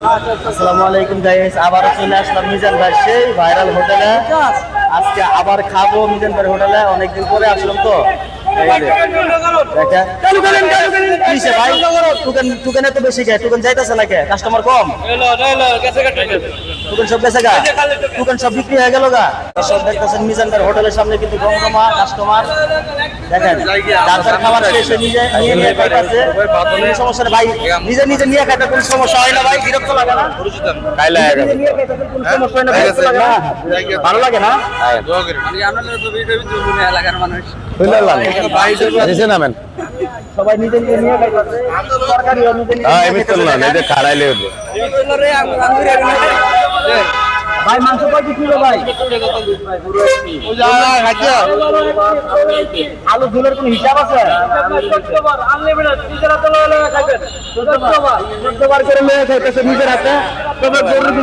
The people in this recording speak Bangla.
আসসালামু আলাইকুম গাইস, আবারও চলে আসলাম মিজান ভাই সেই ভাইরাল হোটেলে। আজকে আবার খাবো মিজান ভাই হোটেলে, অনেকদিন পরে আসলাম তো। টুকেন এত বেশি কে? টুকেন যাইতেছে না কে? কাস্টমার কম, টুকেন সব বেঁচে গা, টুকেন সব বিক্রি হয়ে গেল গা। সব দেখতেছেন মিজান ভাই হোটেলের সামনে কিন্তু গমগমা কাস্টমার। দেখেন যার খাবার শেষে নিজে নিয়ে নিয়ে খাইতেছে, কোনো সমস্যা নেই ভাই, নিজে নিজে নিয়ে খাইতে কোনো সমস্যা হয় না ভাই, বিরক্ত লাগে না? ভালো লাগে না? সবাই নিজে নিজে নিয়ে খাইতেছে, তরকারিও নিজে নিজে খাইতেছে। ভাই মাংস কয় কিলো ভাই? আলু ঝোলের কোন হিসাব আছে? 14 বার করে লয়ে খাইতেছে নিজের হাতে। তবে গরুর